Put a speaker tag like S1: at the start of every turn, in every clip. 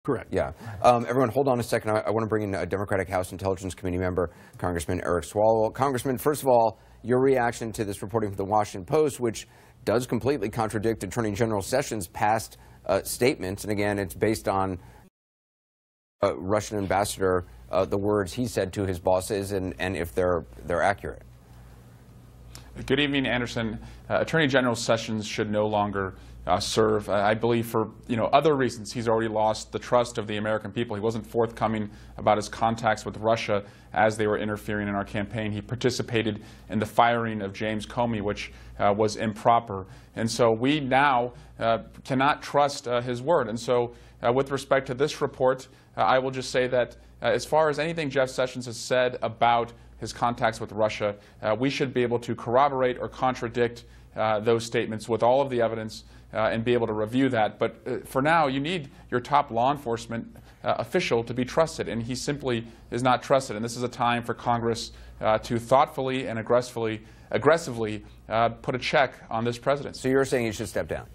S1: Correct.
S2: Yeah. Everyone, hold on a second. I want to bring in a Democratic House Intelligence Committee member, Congressman Eric Swalwell. Congressman, first of all, your reaction to this reporting from the Washington Post, which does completely contradict Attorney General Sessions' past statements. And again, it's based on Russian ambassador, the words he said to his bosses, and if they're accurate.
S3: Good evening, Anderson. Attorney General Sessions should no longer serve. I believe for other reasons. He's already lost the trust of the American people. He wasn't forthcoming about his contacts with Russia as they were interfering in our campaign. He participated in the firing of James Comey, which was improper. And so we now cannot trust his word. And so with respect to this report, I will just say that as far as anything Jeff Sessions has said about his contacts with Russia, we should be able to corroborate or contradict those statements with all of the evidence and be able to review that. But for now, you need your top law enforcement official to be trusted, and he simply is not trusted. And this is a time for Congress to thoughtfully and aggressively put a check on this president.
S2: So you're saying he should step down?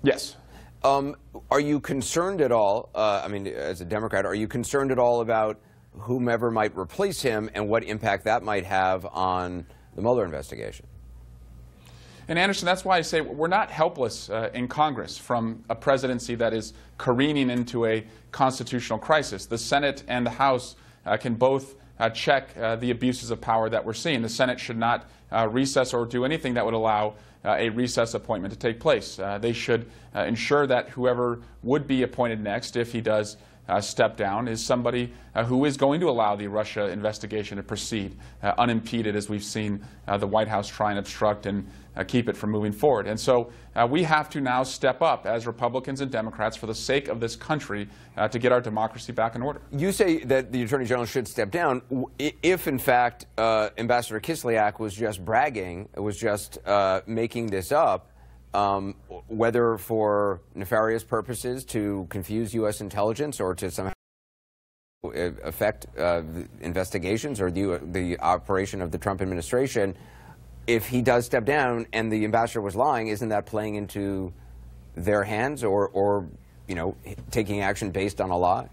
S3: Yes.
S2: Are you concerned at all, I mean, as a Democrat, are you concerned at all about whomever might replace him and what impact that might have on the Mueller investigation?
S3: And Anderson, that's why I say we're not helpless in Congress from a presidency that is careening into a constitutional crisis. The Senate and the House can both check the abuses of power that we're seeing. The Senate should not recess or do anything that would allow a recess appointment to take place. They should ensure that whoever would be appointed next, if he does step down, is somebody who is going to allow the Russia investigation to proceed unimpeded, as we've seen the White House try and obstruct and keep it from moving forward. And so we have to now step up as Republicans and Democrats for the sake of this country to get our democracy back in order. You
S2: say that the Attorney General should step down. If, in fact, Ambassador Kislyak was just bragging, was just making this up, whether for nefarious purposes to confuse U.S. intelligence or to somehow affect investigations or the operation of the Trump administration, if he does step down and the ambassador was lying, isn't that playing into their hands or taking action based on a lie?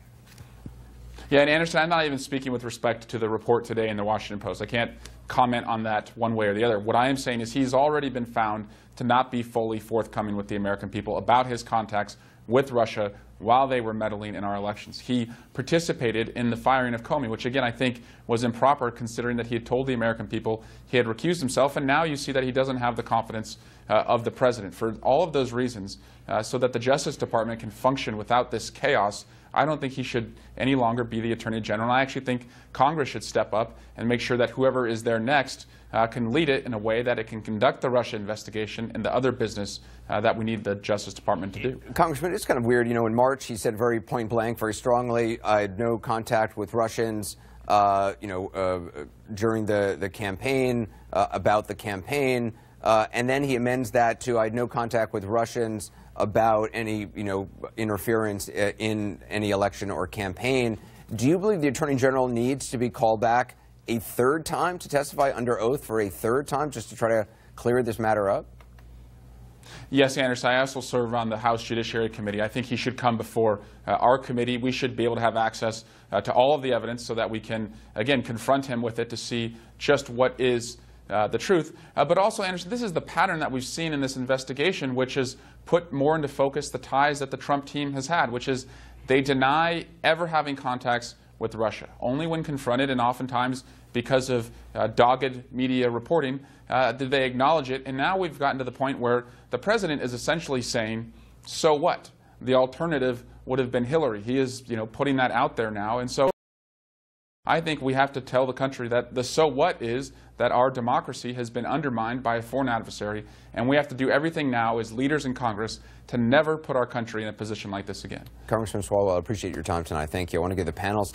S3: Yeah, and Anderson, I'm not even speaking with respect to the report today in the Washington Post. I can't comment on that one way or the other. What I am saying is he's already been found to not be fully forthcoming with the American people about his contacts with Russia while they were meddling in our elections. He participated in the firing of Comey, which again I think was improper considering that he had told the American people he had recused himself, and now you see that he doesn't have the confidence of the president. For all of those reasons, so that the Justice Department can function without this chaos, I don't think he should any longer be the Attorney General. I actually think Congress should step up and make sure that whoever is there next can lead it in a way that it can conduct the Russia investigation and the other business that we need the Justice Department to do.
S2: Congressman, it's kind of weird. In March he said very point blank, very strongly, I had no contact with Russians during the campaign, about the campaign, and then he amends that to I had no contact with Russians about any interference in any election or campaign. Do you believe the Attorney General needs to be called back a third time to testify under oath for a third time just to try to clear this matter up?
S3: Yes, Anderson. I also serve on the House Judiciary Committee. I think he should come before our committee. We should be able to have access to all of the evidence so that we can, again, confront him with it to see just what is the truth. But also, Anderson, this is the pattern that we've seen in this investigation, which has put more into focus the ties that the Trump team has had, which is they deny ever having contacts with Russia. Only when confronted, and oftentimes because of dogged media reporting, did they acknowledge it. And now we've gotten to the point where the president is essentially saying, so what? The alternative would have been Hillary. He is putting that out there now. And so I think we have to tell the country that the so what is that our democracy has been undermined by a foreign adversary, and we have to do everything now as leaders in Congress to never put our country in a position like this again.
S2: Congressman Swalwell, I appreciate your time tonight. Thank you. I want to give the panelists